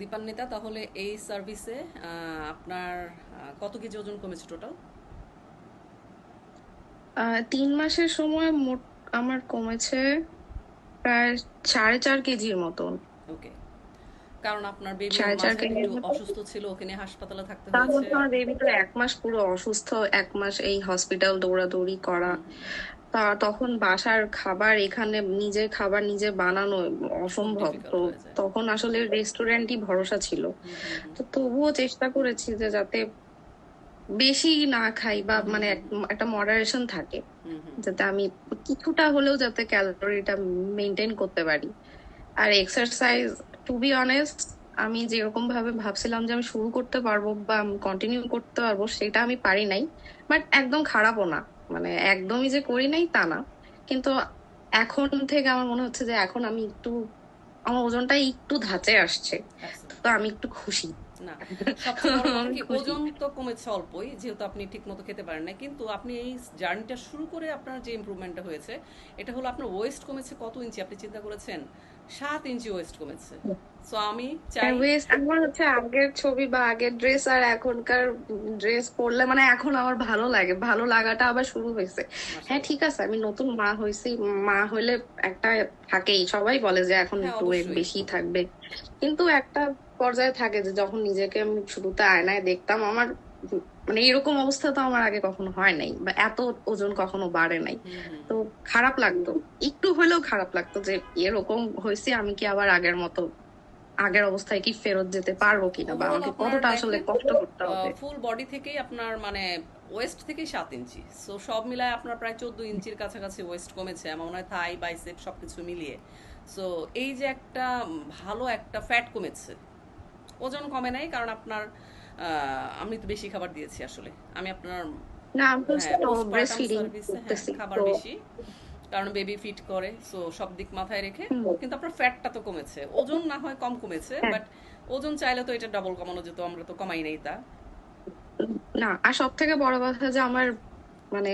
দীপান্বিতা, তাহলে এই সার্ভিসে আপনার কত কেজি ওজন কমেছে টোটাল? 3 মাসের সময় মোট আমার কমেছে প্রায় 4.5 কেজির মতন। ওকে। কারণ আপনার বেবি সাড়ে চার মাঝে একটু কেজির মতন। অসুস্থ ছিল, ওকে নিয়ে হাসপাতালে থাকতে তার হয়েছে। মধ্যে আমার বেবি তো 1 মাস পুরো অসুস্থ। 1 মাস এই হসপিটাল দৌড়াদৌড়ি করা। হুম হুম। তা তখন বাসার খাবার এখানে নিজে খাবার নিজে বানানো খুব অসম্ভব তো। ডিফিকাল্ট হয়ে যায়। তখন আসলে রেস্টুরেন্টই ভরসা ছিল। হুম হুম হুম তো তবুও চেষ্টা করেছি যে যাতে বেশি না খাই বা হুম হুম মানে হুম একটা মডারেশন থাকে, হুম হুম হুম। যাতে আমি কিছুটা হলেও যাতে ক্যালোরিটা মেনটেন করতে পারি। আর এক্সারসাইজ, টু বি অনেস্ট, আমি যেরকম ভাবে ভাবছিলাম যে আমি শুরু করতে পারবো বা কন্টিনিউ করতে পারবো সেটা আমি পারি নাই। বাট একদম খারাপও না, মানে একদমই যে করি নাই তা না। কিন্তু এখন থেকে আমার মনে হচ্ছে যে এখন আমি একটু, আমার ওজনটা একটু ধাঁচে আসছে। তো অ্যাবসলিউটলি। আমি একটু খুশি। না, সবচেয়ে বড় কথা আমি কি, খুশি। ওজন তো কমেছে অল্পই, যেহেতু আপনি ঠিকমতো খেতে পারেন না, কিন্তু আপনি এই জার্নিটা শুরু করে আপনার যে ইমপ্রুভমেন্টটা হয়েছে, এটা হলো আপনার ওয়েস্ট কমেছে কত ইঞ্চি আপনি চিন্তা করেছেন? 7 ইঞ্চি ওয়েস্ট কমেছে। সো আমি চাই। ওয়েস্ট আমার হচ্ছে আগের ছবি বা আগের ড্রেস আর এখনকার ড্রেস পরলে মানে এখন আমার ভালো লাগে, ভালো লাগাটা আবার শুরু হয়েছে। হ্যাঁ মাশাল্লাহ। ঠিক আছে, আমি নতুন মা হয়েছি। মা হইলে একটা থাকেই, সবাই বলে যে এখন হ্যাঁ, একটু ওয়েট অবশ্যই। বেশি থাকবে। কিন্তু একটা পর্যায়ে থাকে যে যখন নিজেকে আমি শুরুতে আয়নায় দেখতাম, আমার মানে এরকম অবস্থা তো আমার আগে কখনো হয় নাই, বা এত ওজন কখনো বাড়ে নাই। হুম হুম তো হুম। খারাপ লাগতো, একটু হলেও খারাপ লাগতো যে এরকম হয়েছে, আমি কি আবার আগের মতো আগের অবস্থায় কি ফেরত যেতে পারবো কিনা, বা ওভারঅল আমাকে আপনার কতটা আসলে দেখেন, কষ্ট করতে হবে। ফুল বডি থেকেই আপনার মানে ওয়েস্ট থেকেই 7 ইঞ্চি, সো সব মিলায় আপনার প্রায় 14 ইঞ্চির কাছাকাছি ওয়েস্ট কমেছে আমার মনে হয়, থাই বাইসেপ সব কিছু মিলিয়ে। সো এই যে একটা ভালো একটা ফ্যাট কমেছে, ওজন কমে নাই কারণ আপনার আমি তো বেশি খাবার দিয়েছি আসলে। আমি আপনার, না আমি হচ্ছে হ্যাঁ, তো ব্রেস্ট পোস্টপার্টাম ফিডিং সার্ভিসে, হ্যাঁ, করতেছি খাবার তো। বেশি, কারণ বেবি ফিট করে, সো সব দিক মাথায় রেখে। হুম, কিন্তু আপনার ফ্যাটটা তো কমেছে, ওজন না হয় কম কমেছে, হ্যাঁ। বাট ওজন চাইলে তো এটা ডাবল কমানো যেত, আমরা তো কমাই নাই তা। না, আর সব থেকে বড় কথা যে আমার মানে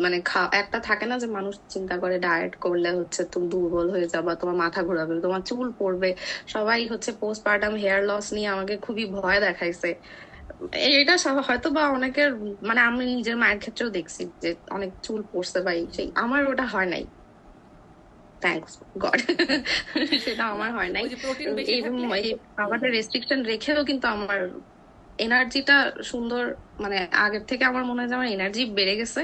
মানে একটা থাকে না যে মানুষ চিন্তা করে ডায়েট করলে হচ্ছে তুমি দুর্বল হয়ে যাবা, তোমার মাথা ঘোরাবে, তোমার চুল পড়বে। সবাই হচ্ছে পোস্টপার্টাম হেয়ার লস নিয়ে আমাকে খুবই ভয় দেখাইছে। এটা হয়তো বা অনেকের, মানে আমি নিজের মায়ের ক্ষেত্রেও দেখছি যে অনেক চুল পড়ছে বা সেই, আমার ওটা হয় নাই, থ্যাঙ্কস গড। সেটা না, আমার হয় নাই। ওই যে প্রোটিন বেশি এবং থাকলে। এই হুম খাবারের হুম। রেস্ট্রিকশন রেখেও কিন্তু আমার এনার্জিটা সুন্দর, মানে আগের থেকে আমার মনে হয় যে আমার এনার্জি বেড়ে গেছে।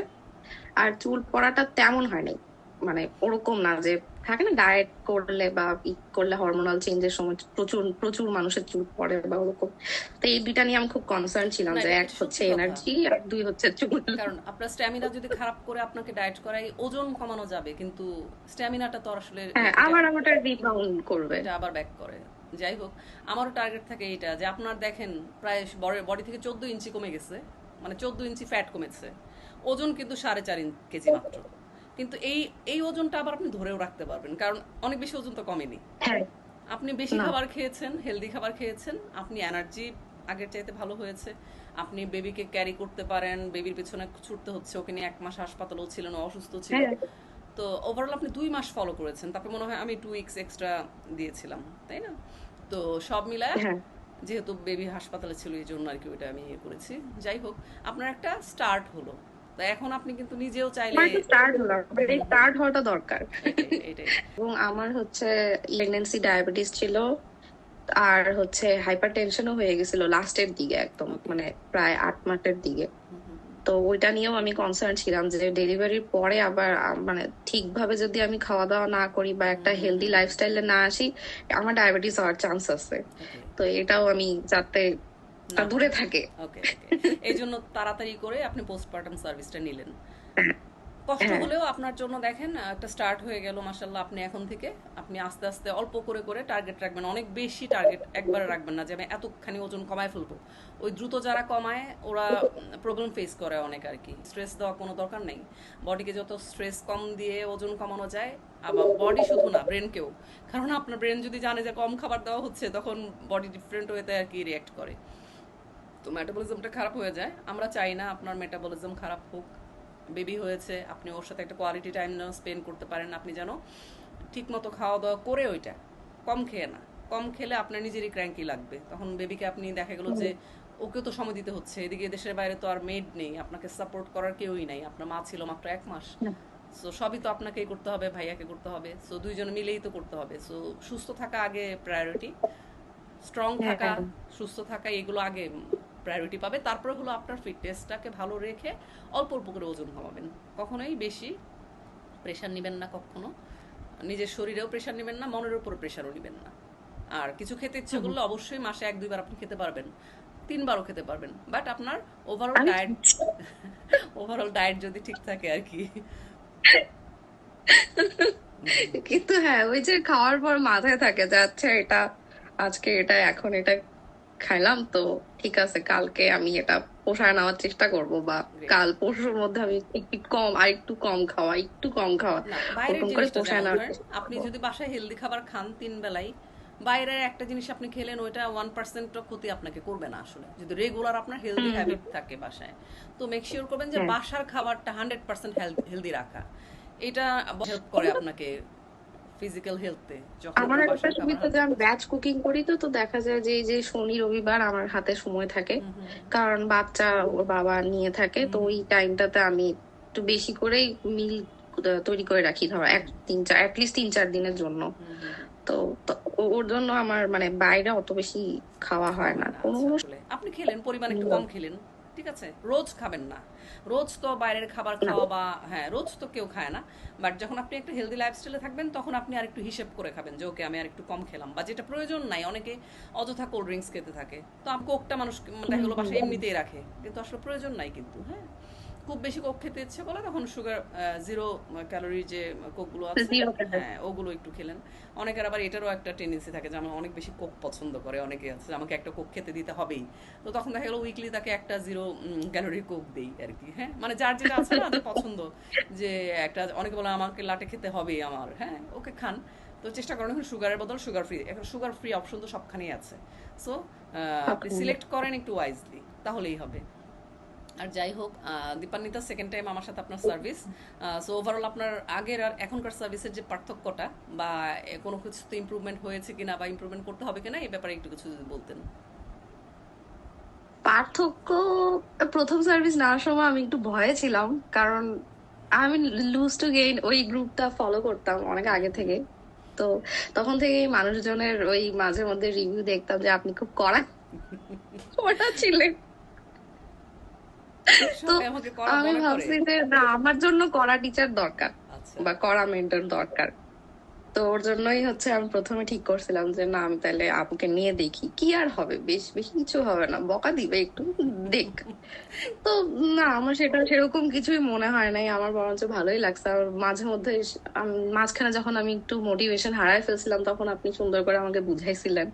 আর চুল পড়াটা তেমন হয় নাই, মানে ওরকম না যে থাকে না ডায়েট করলে বা ই করলে হরমোনাল চেঞ্জের সময় প্রচুর প্রচুর মানুষের চুল পড়ে বা ওরকম। তো এই দুইটা নিয়ে আমি খুব কনসার্ন ছিলাম না, যে এটা এক এটা হচ্ছে সত্যি কথা। এনার্জি আর দুই হচ্ছে চুল। কারণ আপনার স্ট্যামিনা যদি খারাপ করে আপনাকে ডায়েট করাই, ওজন কমানো যাবে, কিন্তু স্ট্যামিনাটা তো আর আসলে হ্যাঁ, এটা, আবার আমারটা রিবাউন্ড করবে। এটা আবার ব্যাক করে। যাই হোক, আমারও টার্গেট থাকে এইটা, যে আপনার দেখেন প্রায় বডি থেকে 14 ইঞ্চি কমে গেছে, মানে 14 ইঞ্চি ফ্যাট কমেছে, ওজন কিন্তু 4.5 কেজি মাত্র। কিন্তু এই এই ওজনটা আবার আপনি ধরেও রাখতে পারবেন, কারণ অনেক বেশি ওজন তো কমেনি। হ্যাঁ। আপনি বেশি না। খাবার খেয়েছেন, হেলদি খাবার খেয়েছেন, আপনি এনার্জি আগের চাইতে ভালো হয়েছে। আপনি বেবিকে ক্যারি করতে পারেন, বেবির পেছনে ছুটতে হচ্ছে, ওকে নিয়ে 1 মাস হাসপাতালেও ছিলেন, ও অসুস্থ ছিল। হ্যাঁ। তো ওভারঅল আপনি 2 মাস ফলো করেছেন, তারপরে মনে হয় আমি 2 উইকস এক্সট্রা দিয়েছিলাম, তাই না? তো সব মিলায়, হ্যাঁ, যেহেতু বেবি হাসপাতালে ছিল এই জন্য আর কি ওইটা আমি ইয়ে করেছি। যাই হোক, আপনার একটা স্টার্ট হলো, তো এখন আপনি কিন্তু নিজেও চাইলে। আমার একটা স্টার্ট হলো, আমার এই হুম হুম। স্টার্ট হওয়াটা দরকার। এটাই এটাই। এবং আমার হচ্ছে প্রেগনেন্সি ডায়াবেটিস ছিল, আর হচ্ছে হাইপার টেনশনও হয়ে গেছিল লাস্টের দিকে, একদম ওকে। মানে প্রায় 8 মাসের দিকে। হুম হুম হুম। তো ওইটা নিয়েও আমি কনসার্ন ছিলাম যে ডেলিভারির পরে আবার মানে ঠিকভাবে যদি আমি খাওয়া দাওয়া না করি বা হুম একটা হুম হেলদি হুম হুম। লাইফস্টাইলে না আসি, আমার ডায়াবেটিস হওয়ার চান্স আছে। ওকে। তো এটাও আমি যাতে না দূরে হয়। থাকে। ওকে ওকে। এই জন্য তাড়াতাড়ি করে আপনি পোস্টপার্টাম সার্ভিসটা নিলেন। কষ্ট হ্যাঁ। হলেও আপনার জন্য দেখেন একটা স্টার্ট হয়ে গেল মাশাল্লাহ। আপনি এখন থেকে আপনি আস্তে আস্তে অল্প করে করে টার্গেট রাখবেন, অনেক বেশি টার্গেট একবারে রাখবেন না যে আমি এতখানি ওজন কমায় ফেলবো। ওই দ্রুত যারা কমায় ওরা প্রবলেম ফেস করে অনেক আর কি। স্ট্রেস দেওয়া কোনো দরকার নেই, বডিকে যত স্ট্রেস কম দিয়ে ওজন কমানো যায়। আবার বডি শুধু না, ব্রেনকেও, কারণ আপনার ব্রেন যদি জানে যে কম খাবার দেওয়া হচ্ছে, তখন বডি ডিফারেন্ট ওয়েতে আর কি রিয়াক্ট করে, তো মেটাবলিজমটা খারাপ হয়ে যায়। আমরা চাই না আপনার মেটাবলিজম খারাপ হোক। বেবি হয়েছে, আপনি ওর সাথে একটা কোয়ালিটি টাইম স্পেন্ড করতে পারেন, আপনি যেন ঠিক মতো খাওয়া দাওয়া করে, ওইটা কম খেয়ে না, কম খেলে আপনার নিজেরই ক্র্যাঙ্কি লাগবে, তখন বেবিকে আপনি দেখা গেল যে ওকেও তো সময় দিতে হচ্ছে, এদিকে দেশের বাইরে তো আর মেড নেই, আপনাকে সাপোর্ট করার কেউই নাই, আপনার মা ছিল মাত্র 1 মাস। সো সবই তো আপনাকেই করতে হবে, ভাইয়াকে করতে হবে, সো দুইজন মিলেই তো করতে হবে। সো সুস্থ থাকা আগে প্রায়োরিটি, স্ট্রং থাকা, হ্যাঁ, সুস্থ থাকা, এগুলো আগে প্রায়োরিটি পাবে। তারপরে হলো আপনার ফিটনেসটাকে ভালো রেখে অল্প অল্প করে ওজন কমাবেন। কখনোই বেশি প্রেশার নেবেন না, কখনো নিজের শরীরেও প্রেশার নেবেন না, মনের উপর প্রেশারও নেবেন না। আর কিছু খেতে ইচ্ছে করলে অবশ্যই মাসে 1-2 বার আপনি খেতে পারবেন, 3বারও খেতে পারবেন, বাট আপনার ওভারঅল আমি ডায়েট ওভারঅল ডায়েট যদি ঠিক থাকে আর কি। কিন্তু হ্যাঁ, ওই যে খাওয়ার পর মাথায় থাকে যে আচ্ছা এটা আজকে এটা এখন এটা খাইলাম, তো ঠিক আছে কালকে আমি এটা পোষায় নেওয়ার চেষ্টা করব, বা Great. কাল পরশুর মধ্যে আমি একটু কম আর একটু কম খাওয়া একটু কম খাওয়া না, বাইরের ওরকম করে জিনিসটা পোষায় যেমন নেওয়ার ধরেন চেষ্টা আপনি করবো। যদি বাসায় হেলদি খাবার খান 3 বেলাই, বাইরের একটা জিনিস আপনি খেলেন ওইটা 1% ক্ষতি আপনাকে করবে না আসলে, যদি রেগুলার আপনার হেলদি হুম, হ্যাবিট থাকে বাসায়। তো মেক শিওর করবেন যে হ্যাঁ। বাসার খাবারটা 100% হেলদি রাখা, এটা হেল্প করে আপনাকে ফিজিক্যাল হেলথে, যখন আমার আপনার একটা বাসার খাবার সুবিধা যে আমি 100%। ব্যাচ কুকিং করি, তো তো দেখা যায় যে এই যে শনি রবিবার আমার হাতে সময় থাকে, হুম হুম কারণ বাচ্চা ওর বাবা নিয়ে থাকে, তো ওই টাইমটাতে আমি একটু বেশি করেই মিল তৈরি করে রাখি, ধরো 1-3-4 অ্যাটলিস্ট 3-4 দিনের জন্য। হুম হুম হুম। তো তো ওর জন্য আমার মানে বাইরে অত বেশি খাওয়া খাওয়া হয় না হয় না, কোনো আচ্ছা। আসলে আপনি খেলেন, পরিমাণ একটু কম অনুষ্ঠান খেলেন, ঠিক আছে, রোজ খাবেন না। রোজ তো বাইরের খাবার না। খাওয়া বা হ্যাঁ, রোজ তো কেউ খায় না। বাট যখন আপনি একটা হেলদি লাইফস্টাইলে থাকবেন তখন আপনি আর একটু হিসেব করে খাবেন যে ওকে আমি আর একটু কম খেলাম, বা যেটা প্রয়োজন নাই, অনেকে অযথা কোল্ড ড্রিঙ্কস খেতে থাকে, তো আমি কোকটা মানুষ দেখা গেলো বাসায় এমনিতেই রাখে, কিন্তু আসলে প্রয়োজন নাই কিন্তু। হ্যাঁ, খুব বেশি কোক খেতে ইচ্ছে করলে তখন সুগার, জিরো ক্যালোরির যে কোকগুলো আছে, জিরো। হ্যাঁ ওগুলো একটু খেলেন। অনেকের আবার এটারও একটা টেন্ডেন্সি থাকে যে আমার অনেক বেশি কোক পছন্দ করে, অনেকে আছে আমাকে একটা কোক খেতে দিতে হবেই, তো তখন দেখা গেলো উইকলি তাকে একটা 0 ক্যালোরির কোক দেই আর কি। হ্যাঁ, মানে যার যেটা আছে না যে পছন্দ, যে একটা, অনেকে বলে আমাকে লাটে খেতে হবেই আমার, হ্যাঁ ওকে খান। তো চেষ্টা করেন এখন সুগারের বদল সুগার ফ্রি, এখন সুগার ফ্রি অপশন তো সবখানেই আছে। সো আপনি সিলেক্ট করেন একটু ওয়াইজলি, তাহলেই হবে। আর যাই হোক, দীপান্বিতা, সেকেন্ড টাইম আমার সাথে আপনার সার্ভিস। সো ওভারঅল আপনার আগের আর এখনকার সার্ভিসের যে পার্থক্যটা, বা কোনো কিছুতে ইমপ্রুভমেন্ট হয়েছে কিনা বা ইমপ্রুভমেন্ট করতে হবে কিনা, এই ব্যাপারে একটু কিছু যদি বলতেন। পার্থক্য, প্রথম সার্ভিস নেওয়ার সময় আমি একটু ভয়ে ছিলাম, কারণ আমি লুজ টু গেইন ওই গ্রুপটা ফলো করতাম অনেক আগে থেকে। তো তখন থেকেই মানুষজনের ওই মাঝে মধ্যে রিভিউ দেখতাম যে আপনি খুব কড়া ওটা ছিলেন। তো সবাই আমাকে করা আমি মনে করে। ভাবছি যে না, আমার জন্য কড়া টিচার দরকার আচ্ছা। বা কড়া মেন্টর দরকার। তো ওর জন্যই হচ্ছে আমি প্রথমে ঠিক করছিলাম যে না, আমি তাহলে আপুকে নিয়ে দেখি কি আর হবে, বেশ বেশি কিছু হবে না, বকা দিবে একটু, দেখ। তো না, আমার সেটা সেরকম কিছুই মনে হয় নাই, আমার বরঞ্চ ভালোই লাগছে। আর মাঝে মধ্যে মাঝখানে যখন আমি একটু মোটিভেশন হারাই ফেলছিলাম, তখন আপনি সুন্দর করে আমাকে বুঝাইছিলেন।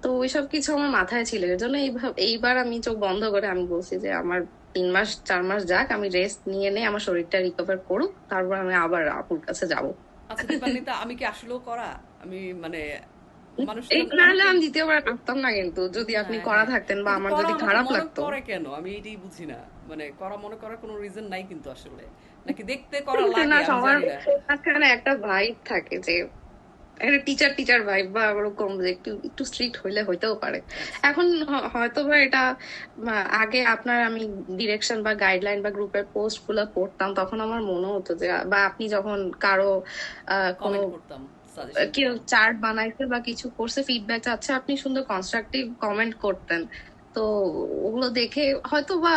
তো ওইসব কিছু আমার মাথায় ছিল, এর জন্য এইবার আমি চোখ বন্ধ করে আমি বলছি যে আমার 3-4 মাস যাক, আমি রেস্ট নিয়ে নেই, আমার শরীরটা রিকভার করুক, তারপর আমি আবার আপুর কাছে যাব। আচ্ছা দীপান্বিতা, আমি কি আসলেও করা, আমি মানে এই মানুষজন না হলে অনেকেই, আমি দ্বিতীয়বার আসতাম না কিন্তু, যদি আপনি হ্যাঁ করা হ্যাঁ, থাকতেন বা কিন্তু আমার করা যদি আমাকে খারাপ মনে লাগতো। করে কেন, আমি এটাই বুঝি না। মানে করা মনে করার কোনো রিজন নাই কিন্তু আসলে, নাকি দেখতে করা না, লাগে, আমি সবার জানি না। মাঝখানে একটা ভাইব থাকে যে একটা টিচার টিচার ভাইব, বা ওরকম যে একটু একটু স্ট্রিক্ট হইলে হইতেও পারে। আচ্ছা। এখন হয়তো বা এটা আগে আপনার আমি ডিরেকশন বা গাইডলাইন বা গ্রুপের পোস্ট গুলো পড়তাম, তখন আমার মনে হতো যে, বা আপনি যখন কারো কোনো কমেন্ট করতাম, সাজেশন কেউ দিতাম। চার্ট বানাইছে বা কিছু করছে, ফিডব্যাক চাচ্ছে, আপনি সুন্দর কনস্ট্রাকটিভ কমেন্ট করতেন। তো ওগুলো দেখে হয়তো বা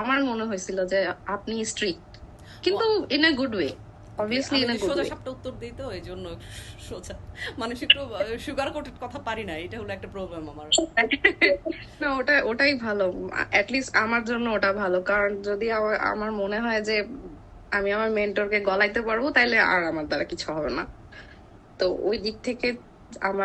আমার মনে হয়েছিল যে আপনি স্ট্রিক্ট, ও, কিন্তু in a good way, okay, obviously আমি ইন এ যে গুড সোজা ওয়ে। সাপটা উত্তর দিই তো এই জন্য সোজা, মানুষ একটু সুগার কোটেড কথা পারি না, এটা হলো একটা প্রবলেম আমার। না, ওটাই ভালো, অ্যাটলিস্ট আমার জন্য ওটা ভালো, কারণ যদি আমার মনে হয় যে আমি আমার মেন্টরকে গলাইতে পারবো, তাইলে আর আমার দ্বারা কিছু হবে না। তো ওই দিক থেকে আমার